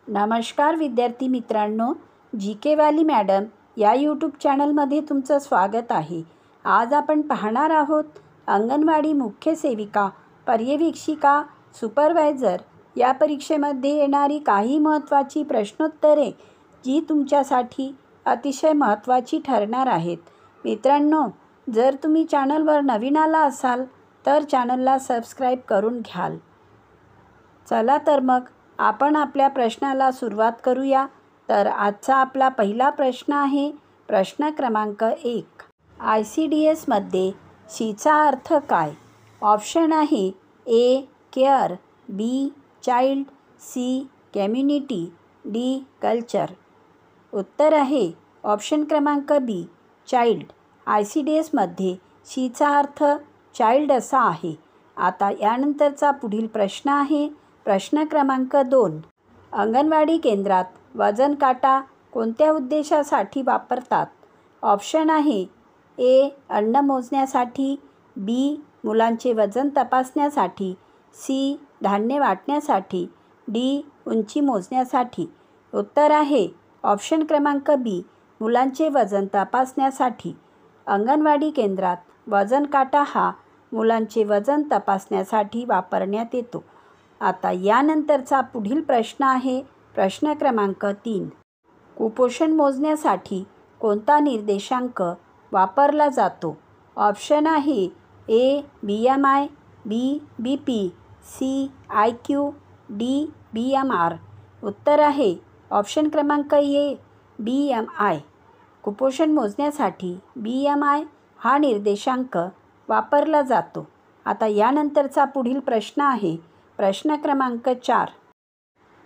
नमस्कार विद्यार्थी मित्रांनो, जी के वाली मॅडम या यूट्यूब चॅनलमध्ये तुमचं स्वागत आहे। आज आपण पाहणार आहोत अंगणवाडी मुख्य सेविका, पर्यवेक्षिका, सुपरवायझर या परीक्षेमध्ये येणारी काही महत्त्वाची प्रश्नोत्तरे जी तुमच्यासाठी अतिशय महत्त्वाची ठरणार आहेत। मित्रांनो, जर तुम्ही चॅनलवर नवीन आला असाल तर चॅनलला सबस्क्राईब करून घ्याल। चला तर मग आपण आपल्या प्रश्नाला सुरुवात करूया। तर आजचा आपला पहिला प्रश्न आहे प्रश्न क्रमांक 1। ICDS मध्ये शीचा अर्थ काय? ऑप्शन आहे A care, B child, C community, D culture. उत्तर आहे ऑप्शन क्रमांक बी चाइल्ड। ICDS मध्ये शीचा अर्थ चाइल्ड असा आहे। आता यानंतरचा पुढील प्रश्न आहे प्रश्न क्रमांक 2। अंगणवाडी केंद्रात वजन काटा कोणत्या उद्देशासाठी वापरतात? ऑप्शन आहे ए अन्न मोजण्यासाठी, बी मुलांचे वजन तपासण्यासाठी, सी धान्य वाटण्यासाठी, डी उंची मोजण्यासाठी। उत्तर आहे ऑप्शन क्रमांक बी मुलांचे वजन तपासण्यासाठी। अंगणवाडी केंद्रात वजन काटा हा मुलांचे वजन तपासण्यासाठी वापरण्यात येतो। आता यानंतरचा पुढील प्रश्न आहे प्रश्न क्रमांक 3। कुपोषण मोजण्यासाठी कोणता निर्देशांक वापरला जातो? ऑप्शन आहे A BMI, B BP, C IQ, D BMR। उत्तर आहे ऑप्शन क्रमांक ए BMI। कुपोषण मोजण्यासाठी BMI हा निर्देशांक वापरला जातो। आता यानंतरचा पुढील प्रश्न आहे प्रश्न क्रमांक 4।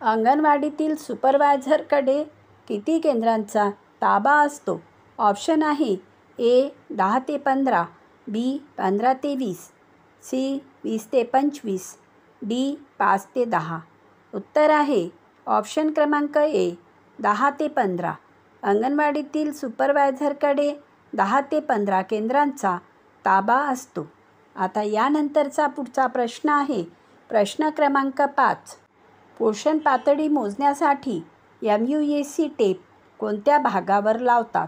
अंगणवाडीतील सुपरवायझरकडे किती केंद्रांचा ताबा असतो? ऑप्शन आहे ए 10 ते 15, बी 15 ते 20, सी 20 ते 25, डी 5 ते 10। उत्तर आहे ऑप्शन क्रमांक ए 10 ते 15। अंगणवाडीतील सुपरवायझरकडे 10 ते 15 केंद्रांचा ताबा असतो। आता यानंतरचा पुढचा प्रश्न आहे प्रश्न क्रमांक 5। पोषण पातळी मोजण्यासाठी MUAC टेप कोणत्या भागावर लावतात?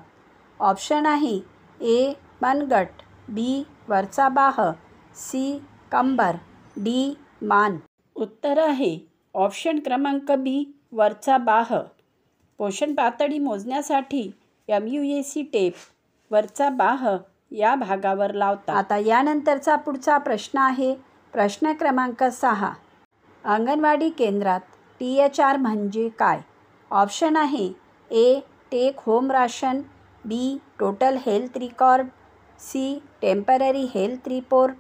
ऑप्शन आहे ए मनगट, बी वरचा बाह, सी कंबर, डी मान। उत्तर आहे ऑप्शन क्रमांक बी वरचा बाह। पोषण पातळी मोजण्यासाठी MUAC टेप वरचा बाह या भागावर लावतात। आता यानंतरचा पुढचा प्रश्न आहे प्रश्न क्रमांक 6। अंगणवाडी केंद्रात THR म्हणजे काय? ऑप्शन आहे A take home ration, B total health record, C temporary health report,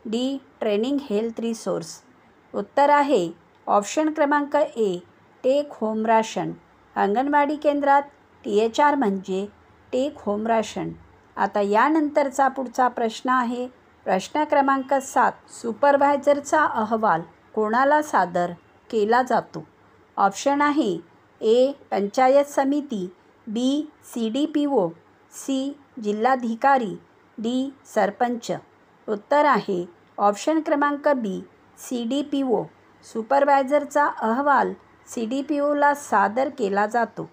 D training health resource. उत्तर आहे ऑप्शन क्रमांक A take home ration. Anganwadi केंद्रात THR म्हणजे टेक होम राशन। आता यानंतरचा पुढचा प्रश्न आहे प्रश्न क्रमांक 7। सुपरवायझरचा अहवाल कोणाला सादर केला जातो? ऑप्शन आहे ए पंचायत समिती, बी CDPO, सी जिल्हाधिकारी, डी सरपंच। उत्तर आहे ऑप्शन क्रमांक बी CDPO। सुपरवायझरचा अहवाल CDPOला सादर केला जातो।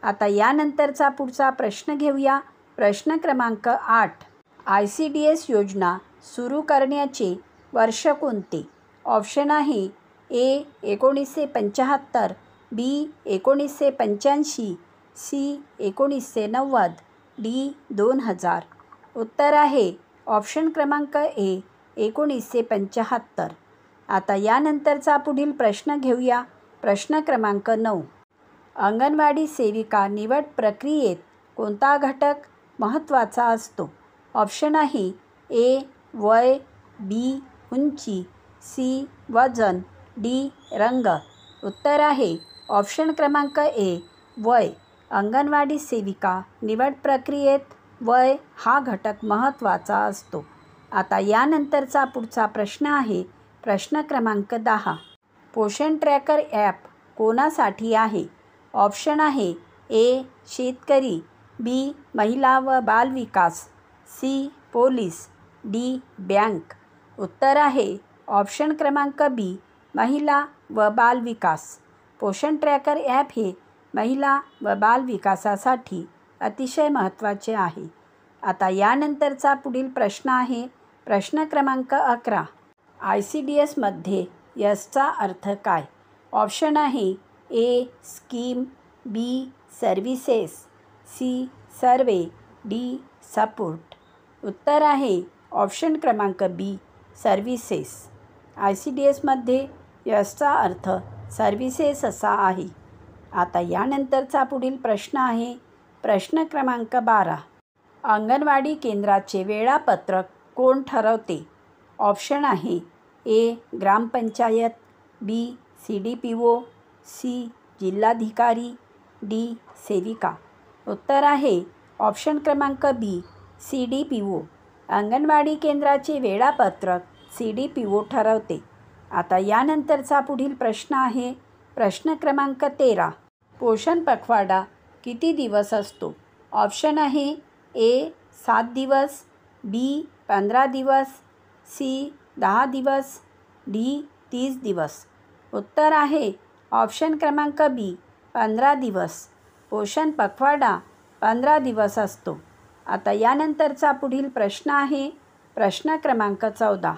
आता यानंतरचा पुढचा प्रश्न घेऊया प्रश्न क्रमांक 8। ICDS योजना सुरू करण्याचे वर्ष कोणते? ऑप्शन आहे ए 1975, बी 1985, सी 1990, डी 2000। उत्तर आहे ऑप्शन क्रमांक ए 1975। आता यानंतरचा पुढील प्रश्न घेऊया प्रश्न क्रमांक 9। अंगणवाडी सेविका निवड प्रक्रियेत कोणता घटक महत्त्वाचा असतो? ऑप्शन आहे ए वय, बी उंची, सी वजन, डी रंग। उत्तर आहे ऑप्शन क्रमांक ए वय। अंगणवाडी सेविका निवड प्रक्रियेत वय हा घटक महत्त्वाचा असतो। आता यानंतरचा पुढचा प्रश्न आहे प्रश्न क्रमांक 10। पोषण ट्रॅकर ॲप कोणासाठी आहे? ऑप्शन आहे ए शेतकरी, बी महिला व बालविकास, सी पोलीस, डी बँक। उत्तर आहे ऑप्शन क्रमांक बी महिला व बालविकास। पोषण ट्रॅकर ॲप हे महिला व बाल विकासासाठी अतिशय महत्त्वाचे आहे. आता यानंतरचा पुढील प्रश्न आहे प्रश्न क्रमांक 11. ICDSमध्ये यसचा अर्थ काय? ऑप्शन आहे A. Scheme, B. Services, C. Survey, D. Support. उत्तर आहे ऑप्शन क्रमांक बी. सर्व्हिसेस. ICDSमध्ये यसचा अर्थ सर्व्हिसेस असा आहे. आता यानंतरचा पुढील प्रश्न आहे प्रश्न क्रमांक 12. अंगणवाडी केंद्राचे वेळापत्रक कोण ठरवते? ऑप्शन आहे ए. ग्रामपंचायत, बी. CDPO, C. जिल्हाधिकारी, डी. सेविका. उत्तर आहे ऑप्शन क्रमांक बी. CDPO. अंगणवाडी केंद्राचे वेळापत्रक CDPO ठरवते. आता यानंतरचा पुढील प्रश्न आहे प्रश्न क्रमांक 13. पोषण पखवाडा किती दिवस असतो? ऑप्शन आहे ए. 7 दिवस, बी. 15 दिवस, सी. 10 दिवस, डी. 30 दिवस. उत्तर आहे ऑप्शन क्रमांक बी. 15 दिवस. पोषण पखवाडा 15 दिवस असतो. आता यानंतरचा पुढील प्रश्न आहे प्रश्न क्रमांक 14.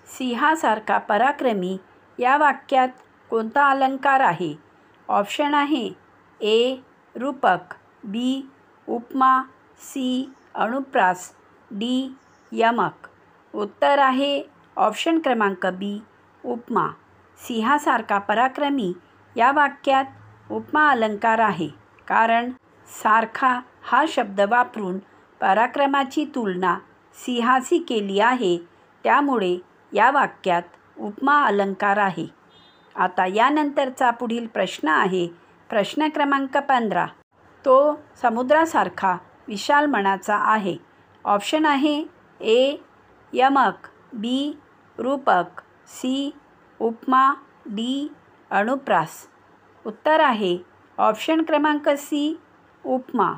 सिंहासारखा पराक्रमी या वाक्यात कोणता अलंकार आहे? ऑप्शन आहे ए. रूपक, बी. उपमा, सी. अनुप्रास, डी. यमक. उत्तर आहे ऑप्शन क्रमांक बी. उपमा. सिंहासारखा पराक्रमी या वाक्यात उपमा अलंकार आहे, कारण सारखा हा शब्द वापरून पराक्रमाची तुलना सिंहाशी केली आहे, त्यामुळे या वाक्यात उपमा अलंकार आहे. आता यानंतरचा पुढील प्रश्न आहे प्रश्न क्रमांक 15. तो समुद्रासारखा विशाल मनाचा आहे. ऑप्शन आहे ए. यमक, बी. रूपक, सी. उपमा, डी. अनुप्रास. उत्तर आहे ऑप्शन क्रमांक सी. उपमा.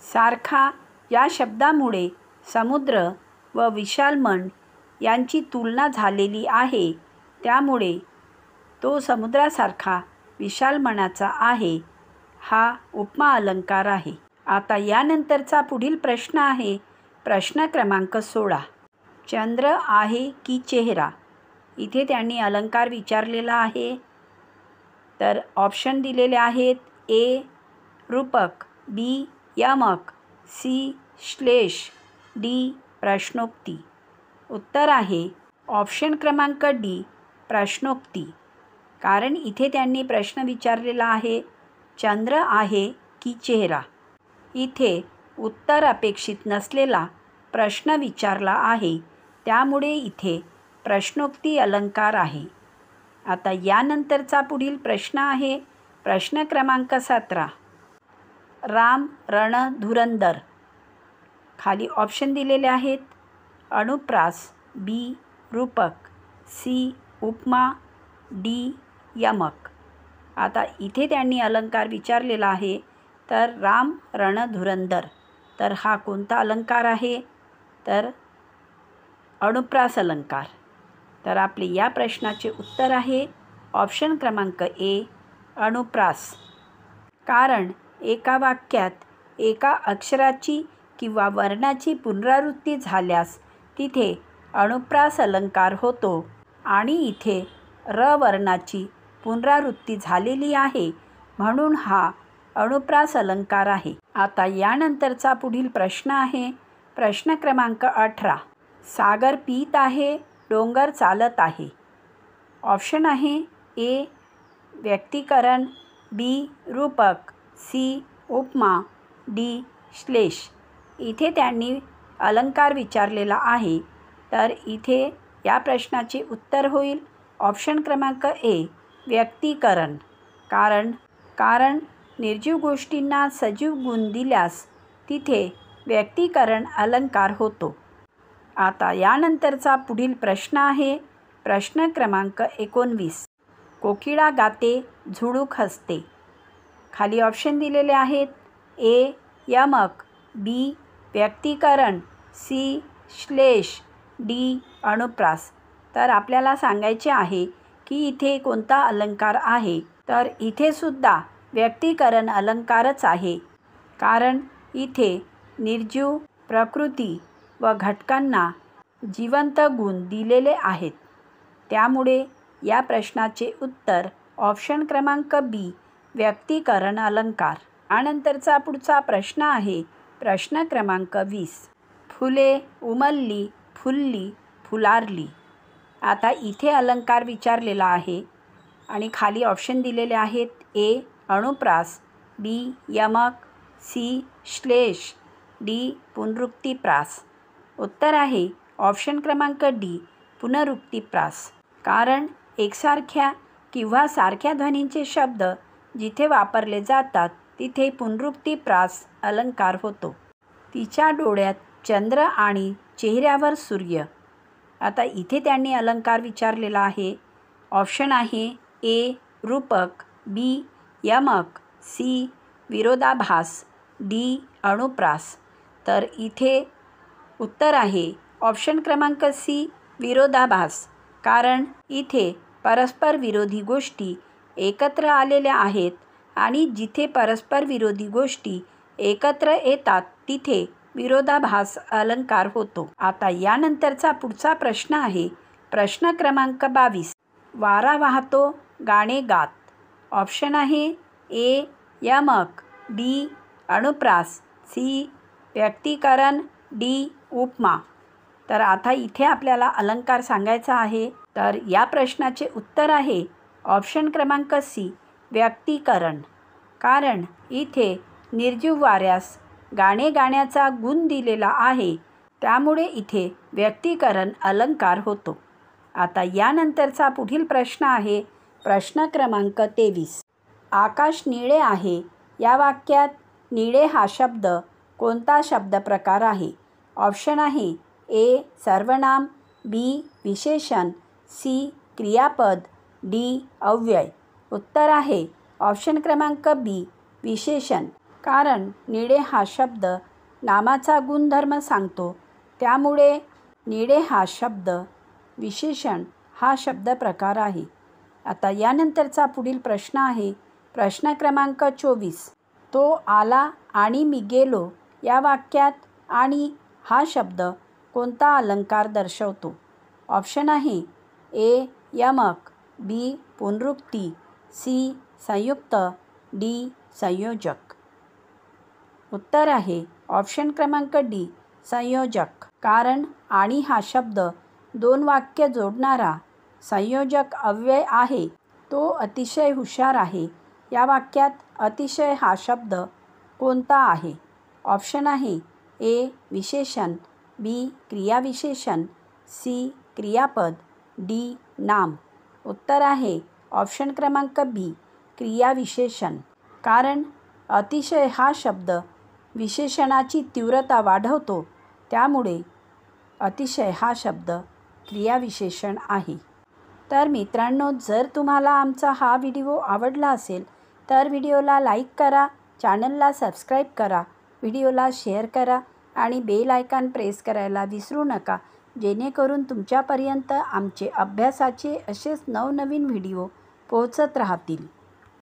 सारखा या शब्दामुळे समुद्र व विशाल मन यांची तुलना झालेली आहे, त्यामुळे तो समुद्रासारखा विशाल मनाचा आहे हा उपमा अलंकार आहे. आता यानंतरचा पुढील प्रश्न आहे प्रश्न क्रमांक 16. चंद्र आहे की चेहरा? इथे त्यांनी अलंकार विचारलेला आहे. तर ऑप्शन दिलेले आहेत ए. रूपक, बी. यमक, सी. श्लेष, डी. प्रश्नोक्ती. उत्तर आहे ऑप्शन क्रमांक डी. प्रश्नोक्ती. कारण इथे त्यांनी प्रश्न विचारलेला आहे चंद्र आहे की चेहरा. इथे उत्तर अपेक्षित नसलेला प्रश्न विचारला आहे, त्यामुळे इथे प्रश्नोक्ती अलंकार आहे. आता यानंतरचा पुढील प्रश्न आहे प्रश्न क्रमांक 17. राम रण धुरंधर. खाली ऑप्शन दिलेले आहेत अनुप्रास, बी. रूपक, सी. उपमा, डी. यमक. आता इथे त्यांनी अलंकार विचारलेला आहे तर राम रण धुरंधर. तर हा कोणता अलंकार आहे? तर अनुप्रास अलंकार. तर आपले या प्रश्नाचे उत्तर आहे ऑप्शन क्रमांक ए. अनुप्रास. कारण एका वाक्यात एका अक्षराची किंवा वर्णाची पुनरावृत्ती झाल्यास तिथे अनुप्रास अलंकार होतो आणि इथे र वर्णाची पुनरावृत्ती झालेली आहे, म्हणून हा अनुप्रास अलंकार आहे. आता यानंतरचा पुढील प्रश्न आहे प्रश्न क्रमांक 18. सागर पीत आहे, डोंगर चालत आहे. ऑप्शन आहे ए. व्यक्तीकरण, बी. रूपक, सी. उपमा, डी. श्लेष. इथे त्यांनी अलंकार विचारलेला आहे, तर इथे या प्रश्नाचे उत्तर होईल ऑप्शन क्रमांक ए. व्यक्तीकरण. कारण निर्जीव गोष्टींना सजीव गुण दिल्यास तिथे व्यक्तीकरण अलंकार होतो. आता यानंतरचा पुढील प्रश्न आहे प्रश्न क्रमांक 19. कोकिळा गाते, झुळूक हसते. खाली ऑप्शन दिलेले आहेत ए. यमक, बी. व्यक्तीकरण, सी. श्लेष, डी. अनुप्रास. तर आपल्याला सांगायचे आहे की इथे कोणता अलंकार आहे? तर इथे सुद्धा व्यक्तीकरण अलंकारच आहे, कारण इथे निर्जीव प्रकृती व घटकांना जिवंत गुण दिलेले आहेत. त्यामुळे या प्रश्नाचे उत्तर ऑप्शन क्रमांक बी, व्यक्तीकरण अलंकार. त्यानंतरचा पुढचा प्रश्न आहे प्रश्न क्रमांक 20. फुले उमलली, फुलली, फुलारली. आता इथे अलंकार विचारलेला आहे आणि खाली ऑप्शन दिलेले आहेत. ए अनुप्रास, बी यमक, सी श्लेष, डी पुनरुक्तिप्रास. उत्तर आहे ऑप्शन क्रमांक डी, पुनरुक्तिप्रास. कारण एकसारख्या किंवा सारख्या ध्वनींचे शब्द जिथे वापरले जातात तिथे पुनरुक्तिप्रास अलंकार होतो. तिच्या डोळ्यात चंद्र आणि चेहऱ्यावर सूर्य. आता इथे त्यांनी अलंकार विचारलेला आहे. ऑप्शन आहे ए रूपक, बी यमक, सी विरोधाभास, डी अनुप्रास. तर इथे उत्तर आहे ऑप्शन क्रमांक सी, विरोधाभास. कारण इथे परस्पर विरोधी गोष्टी एकत्र आलेल्या आहेत आणि जिथे परस्पर विरोधी गोष्टी एकत्र येतात तिथे विरोधाभास अलंकार होतो. आता यानंतरचा पुढचा प्रश्न आहे प्रश्न क्रमांक 22. वारा वाहतो गाणे गात. ऑप्शन आहे ए यमक, डी अनुप्रास, सी व्यक्तीकरण, डी उपमा. तर आता इथे आपल्याला अलंकार सांगायचा आहे. तर या प्रश्नाचे उत्तर आहे ऑप्शन क्रमांक सी, व्यक्तीकरण. कारण इथे निर्जीव वाऱ्यास गाणे गाण्याचा गुण दिलेला आहे, त्यामुळे इथे व्यक्तीकरण अलंकार होतो. आता यानंतरचा पुढील प्रश्न आहे प्रश्न क्रमांक 23. आकाश निळे आहे या वाक्यात निळे हा शब्द कोणता शब्द प्रकार आहे? ऑप्शन आहे ए सर्वनाम, बी विशेषण, सी क्रियापद, डी अव्यय. उत्तर आहे ऑप्शन क्रमांक बी, विशेषण. कारण निळे हा शब्द नामाचा गुणधर्म सांगतो, त्यामुळे निळे हा शब्द विशेषण हा शब्द प्रकार आहे. आता यानंतरचा पुढील प्रश्न आहे प्रश्न क्रमांक 24. तो आला आणि मी गेलो या वाक्यात आणि हा शब्द कोणता अलंकार दर्शवतो? ऑप्शन आहे ए यमक, बी पुनरुक्ती, सी संयुक्त, डी संयोजक. उत्तर आहे ऑप्शन क्रमांक डी, संयोजक. कारण आणि हा शब्द दोन वाक्य जोडणारा संयोजक अव्यय आहे. तो अतिशय हुशार आहे या वाक्यात अतिशय हा शब्द कोणता आहे? ऑप्शन आहे ए विशेषण, बी क्रियाविशेषण, सी क्रियापद, डी नाम. उत्तर आहे ऑप्शन क्रमांक बी, क्रियाविशेषण. कारण अतिशय हा शब्द विशेषणाची तीव्रता वाढवतो, त्यामुळे अतिशय हा शब्द क्रियाविशेषण आहे. तर मित्रांनो, जर तुम्हाला आमचा हा व्हिडिओ आवडला असेल तर व्हिडिओला लाईक करा, चॅनलला सबस्क्राईब करा, व्हिडिओला शेअर करा आणि बेल आयकॉन प्रेस करायला विसरू नका, जेणेकरून तुमच्यापर्यंत आमचे अभ्यासाचे असेच नवनवीन व्हिडिओ पोहोचत राहतील.